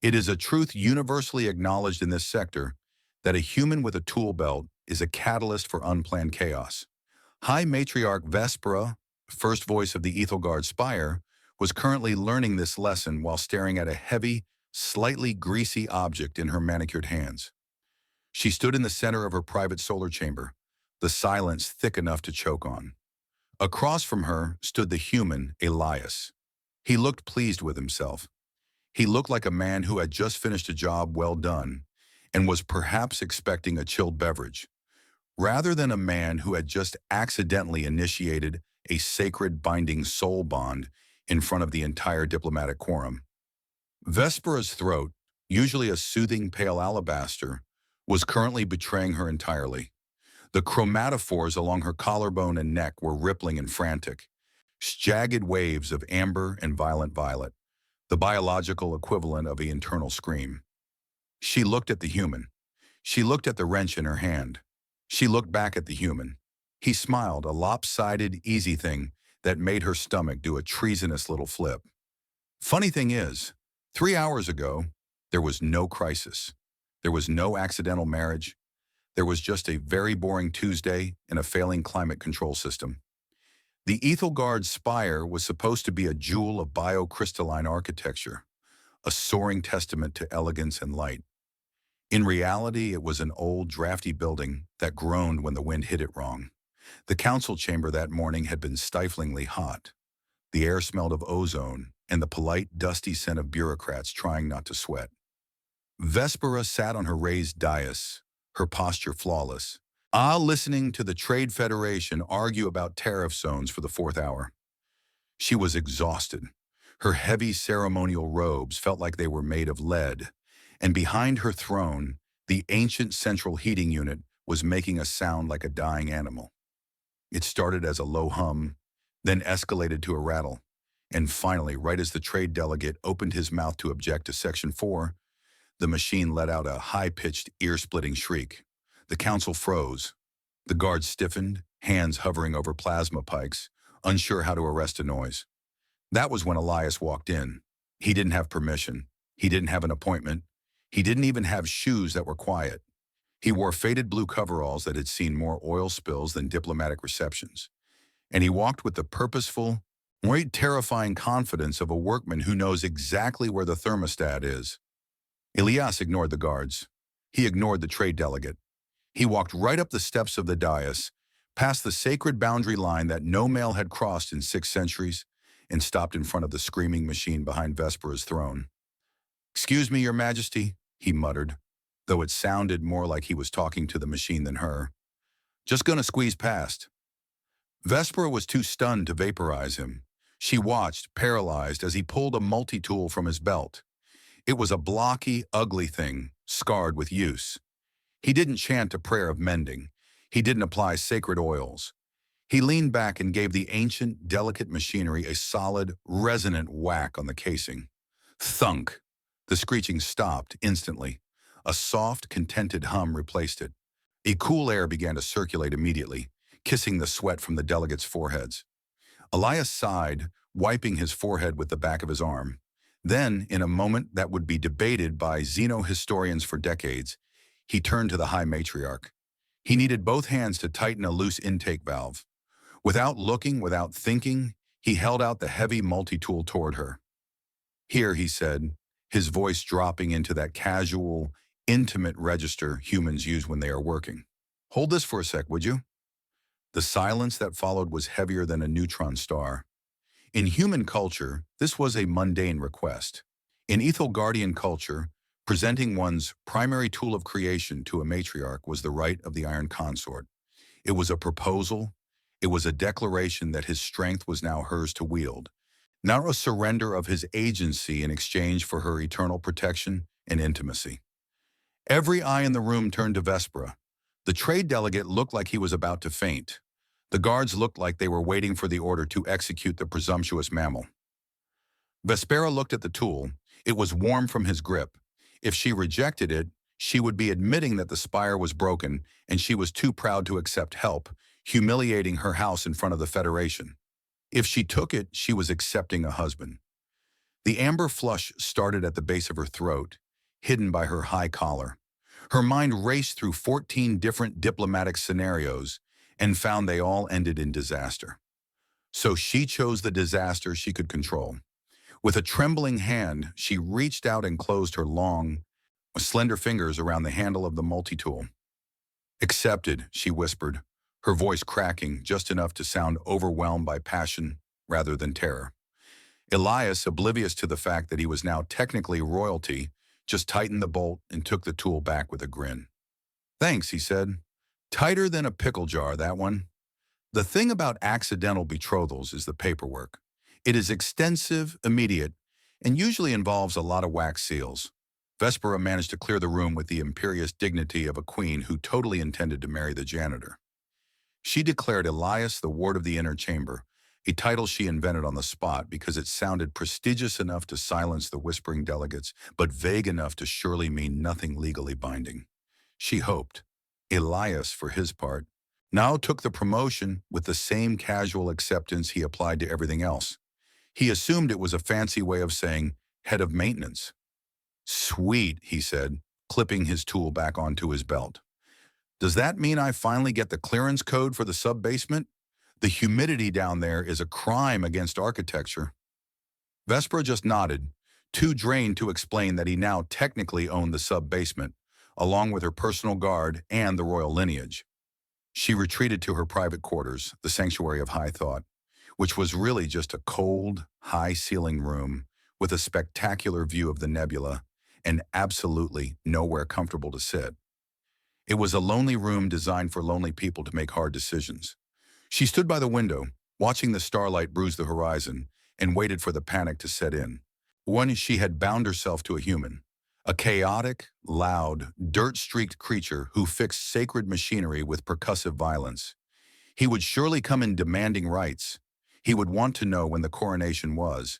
It is a truth universally acknowledged in this sector that a human with a tool belt is a catalyst for unplanned chaos. High Matriarch Vespera, first voice of the Ethelgard Spire, was currently learning this lesson while staring at a heavy, slightly greasy object in her manicured hands. She stood in the center of her private solar chamber, the silence thick enough to choke on. Across from her stood the human, Elias. He looked pleased with himself. He looked like a man who had just finished a job well done and was perhaps expecting a chilled beverage, rather than a man who had just accidentally initiated a sacred binding soul bond in front of the entire diplomatic quorum. Vespera's throat, usually a soothing pale alabaster, was currently betraying her entirely. The chromatophores along her collarbone and neck were rippling and frantic, jagged waves of amber and violent violet, the biological equivalent of an internal scream. She looked at the human. She looked at the wrench in her hand. She looked back at the human. He smiled, a lopsided, easy thing that made her stomach do a treasonous little flip. Funny thing is, 3 hours ago, there was no crisis. There was no accidental marriage. There was just a very boring Tuesday and a failing climate control system. The Ethelgard Spire was supposed to be a jewel of biocrystalline architecture, a soaring testament to elegance and light. In reality, it was an old, drafty building that groaned when the wind hit it wrong. The council chamber that morning had been stiflingly hot. The air smelled of ozone and the polite, dusty scent of bureaucrats trying not to sweat. Vespera sat on her raised dais, her posture flawless, listening to the Trade Federation argue about tariff zones for the fourth hour. She was exhausted. Her heavy ceremonial robes felt like they were made of lead, and behind her throne, the ancient central heating unit was making a sound like a dying animal. It started as a low hum, then escalated to a rattle, and finally, right as the trade delegate opened his mouth to object to Section 4, the machine let out a high-pitched, ear-splitting shriek. The council froze. The guards stiffened, hands hovering over plasma pikes, unsure how to arrest a noise. That was when Elias walked in. He didn't have permission. He didn't have an appointment. He didn't even have shoes that were quiet. He wore faded blue coveralls that had seen more oil spills than diplomatic receptions. And he walked with the purposeful, terrifying confidence of a workman who knows exactly where the thermostat is. Elias ignored the guards. He ignored the trade delegate. He walked right up the steps of the dais, past the sacred boundary line that no male had crossed in 6 centuries, and stopped in front of the screaming machine behind Vespera's throne. "Excuse me, Your Majesty," he muttered, though it sounded more like he was talking to the machine than her. "Just gonna squeeze past." Vespera was too stunned to vaporize him. She watched, paralyzed, as he pulled a multi-tool from his belt. It was a blocky, ugly thing, scarred with use. He didn't chant a prayer of mending. He didn't apply sacred oils. He leaned back and gave the ancient, delicate machinery a solid, resonant whack on the casing. Thunk! The screeching stopped instantly. A soft, contented hum replaced it. A cool air began to circulate immediately, kissing the sweat from the delegates' foreheads. Elias sighed, wiping his forehead with the back of his arm. Then, in a moment that would be debated by xenohistorians for decades, he turned to the High Matriarch. He needed both hands to tighten a loose intake valve. Without looking, without thinking, he held out the heavy multi-tool toward her. "Here," he said, his voice dropping into that casual, intimate register humans use when they are working. "Hold this for a sec, would you?" The silence that followed was heavier than a neutron star. In human culture, this was a mundane request. In Ethelgardian culture, presenting one's primary tool of creation to a matriarch was the right of the Iron Consort. It was a proposal. It was a declaration that his strength was now hers to wield, not a surrender of his agency in exchange for her eternal protection and intimacy. Every eye in the room turned to Vespera. The trade delegate looked like he was about to faint. The guards looked like they were waiting for the order to execute the presumptuous mammal. Vespera looked at the tool. It was warm from his grip. If she rejected it, she would be admitting that the spire was broken and she was too proud to accept help, humiliating her house in front of the Federation. If she took it, she was accepting a husband. The amber flush started at the base of her throat, hidden by her high collar. Her mind raced through 14 different diplomatic scenarios and found they all ended in disaster. So she chose the disaster she could control. With a trembling hand, she reached out and closed her long, slender fingers around the handle of the multi-tool. "Accepted," she whispered, her voice cracking just enough to sound overwhelmed by passion rather than terror. Elias, oblivious to the fact that he was now technically royalty, just tightened the bolt and took the tool back with a grin. "Thanks," he said. "Tighter than a pickle jar, that one." The thing about accidental betrothals is the paperwork. It is extensive, immediate, and usually involves a lot of wax seals. Vespera managed to clear the room with the imperious dignity of a queen who totally intended to marry the janitor. She declared Elias the ward of the inner chamber, a title she invented on the spot because it sounded prestigious enough to silence the whispering delegates, but vague enough to surely mean nothing legally binding. She hoped. Elias, for his part, now took the promotion with the same casual acceptance he applied to everything else. He assumed it was a fancy way of saying head of maintenance. "Sweet," he said, clipping his tool back onto his belt. "Does that mean I finally get the clearance code for the sub-basement? The humidity down there is a crime against architecture." Vespera just nodded, too drained to explain that he now technically owned the sub-basement, along with her personal guard and the royal lineage. She retreated to her private quarters, the sanctuary of high thought, which was really just a cold, high-ceiling room with a spectacular view of the nebula and absolutely nowhere comfortable to sit. It was a lonely room designed for lonely people to make hard decisions. She stood by the window, watching the starlight bruise the horizon, and waited for the panic to set in. When she had bound herself to a human, a chaotic, loud, dirt-streaked creature who fixed sacred machinery with percussive violence. He would surely come in demanding rights. He would want to know when the coronation was.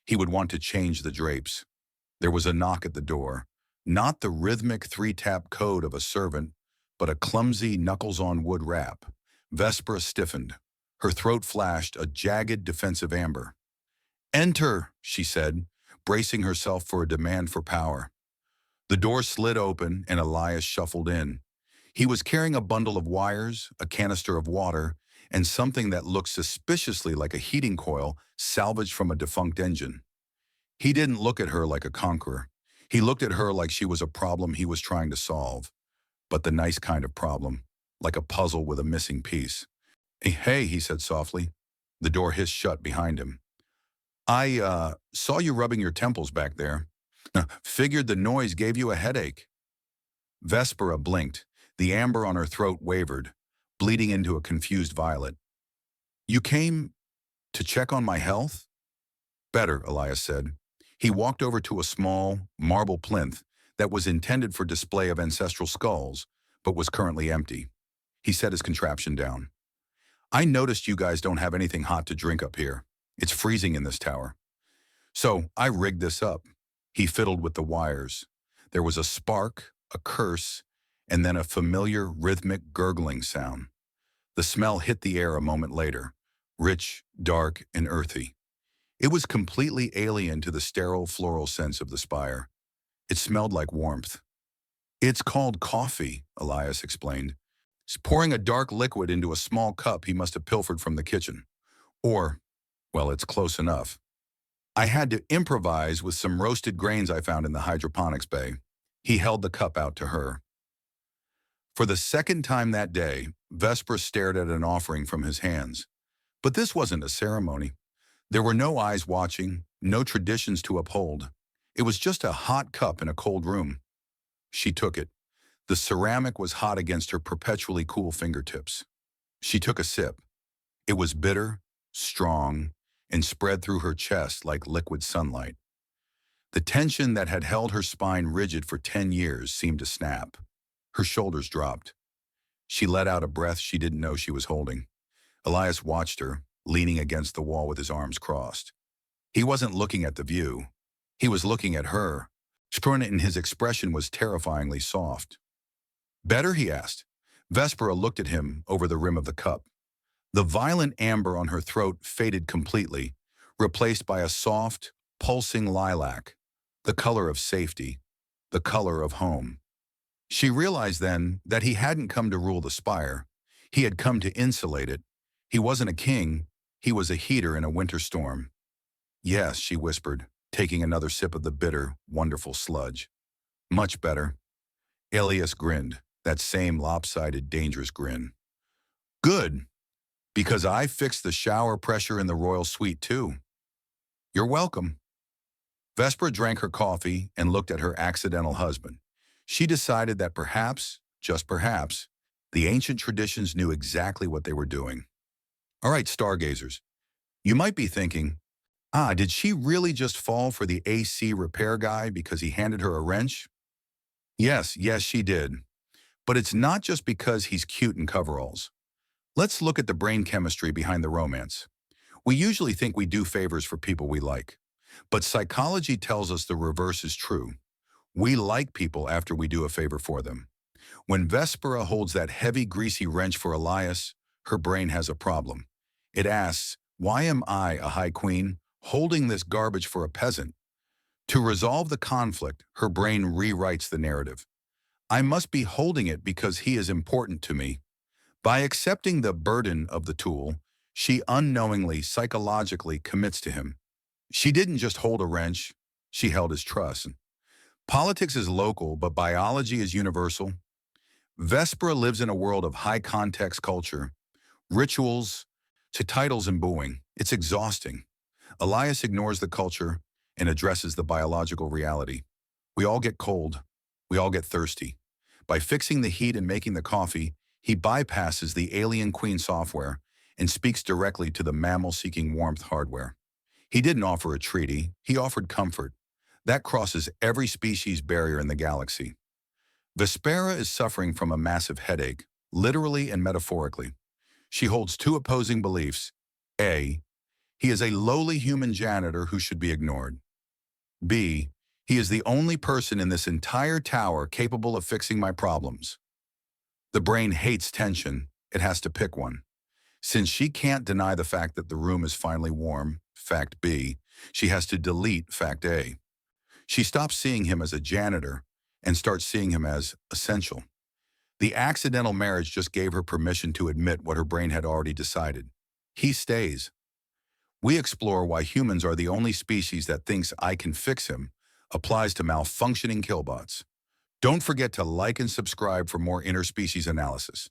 He would want to change the drapes. There was a knock at the door, not the rhythmic three-tap code of a servant, but a clumsy knuckles-on-wood rap. Vespera stiffened. Her throat flashed a jagged defensive amber. "Enter," she said, bracing herself for a demand for power. The door slid open and Elias shuffled in. He was carrying a bundle of wires, a canister of water, and something that looked suspiciously like a heating coil salvaged from a defunct engine. He didn't look at her like a conqueror. He looked at her like she was a problem he was trying to solve, but the nice kind of problem, like a puzzle with a missing piece. "Hey," he said softly. The door hissed shut behind him. "I saw you rubbing your temples back there. Figured the noise gave you a headache." Vespera blinked. The amber on her throat wavered, bleeding into a confused violet. "You came to check on my health?" "Better," Elias said. He walked over to a small, marble plinth that was intended for display of ancestral skulls, but was currently empty. He set his contraption down. "I noticed you guys don't have anything hot to drink up here. It's freezing in this tower. So I rigged this up." He fiddled with the wires. There was a spark, a curse, and then a familiar rhythmic gurgling sound. The smell hit the air a moment later, rich, dark, and earthy. It was completely alien to the sterile floral scents of the spire. It smelled like warmth. "It's called coffee," Elias explained. He's pouring a dark liquid into a small cup he must have pilfered from the kitchen. Or, well, it's close enough. "I had to improvise with some roasted grains I found in the hydroponics bay." He held the cup out to her. For the second time that day, Vesper stared at an offering from his hands. But this wasn't a ceremony. There were no eyes watching, no traditions to uphold. It was just a hot cup in a cold room. She took it. The ceramic was hot against her perpetually cool fingertips. She took a sip. It was bitter, strong, and spread through her chest like liquid sunlight. The tension that had held her spine rigid for 10 years seemed to snap. Her shoulders dropped. She let out a breath she didn't know she was holding. Elias watched her, leaning against the wall with his arms crossed. He wasn't looking at the view. He was looking at her. Scorn in his expression was terrifyingly soft. "Better?" he asked. Vespera looked at him over the rim of the cup. The violent amber on her throat faded completely, replaced by a soft, pulsing lilac, the color of safety, the color of home. She realized then that he hadn't come to rule the spire. He had come to insulate it. He wasn't a king. He was a heater in a winter storm. Yes, she whispered, taking another sip of the bitter, wonderful sludge. Much better. Elias grinned, that same lopsided, dangerous grin. Good, because I fixed the shower pressure in the royal suite too. You're welcome. Vespera drank her coffee and looked at her accidental husband. She decided that perhaps, just perhaps, the ancient traditions knew exactly what they were doing. All right, stargazers, you might be thinking, did she really just fall for the AC repair guy because he handed her a wrench? Yes, she did. But it's not just because he's cute in coveralls. Let's look at the brain chemistry behind the romance. We usually think we do favors for people we like. But psychology tells us the reverse is true. We like people after we do a favor for them. When Vespera holds that heavy, greasy wrench for Elias, her brain has a problem. It asks, why am I, a high queen, holding this garbage for a peasant? To resolve the conflict, her brain rewrites the narrative. I must be holding it because he is important to me. By accepting the burden of the tool, she unknowingly, psychologically commits to him. She didn't just hold a wrench, she held his trust. Politics is local, but biology is universal. Vespera lives in a world of high-context culture, rituals, to titles and booing. It's exhausting. Elias ignores the culture and addresses the biological reality. We all get cold. We all get thirsty. By fixing the heat and making the coffee, he bypasses the alien queen software and speaks directly to the mammal-seeking warmth hardware. He didn't offer a treaty. He offered comfort. That crosses every species barrier in the galaxy. Vespera is suffering from a massive headache, literally and metaphorically. She holds two opposing beliefs. A, he is a lowly human janitor who should be ignored. B, he is the only person in this entire tower capable of fixing my problems. The brain hates tension. It has to pick one. Since she can't deny the fact that the room is finally warm, fact B, she has to delete fact A. She stops seeing him as a janitor and starts seeing him as essential. The accidental marriage just gave her permission to admit what her brain had already decided. He stays. We explore why humans are the only species that thinks I can fix him applies to malfunctioning killbots. Don't forget to like and subscribe for more interspecies analysis.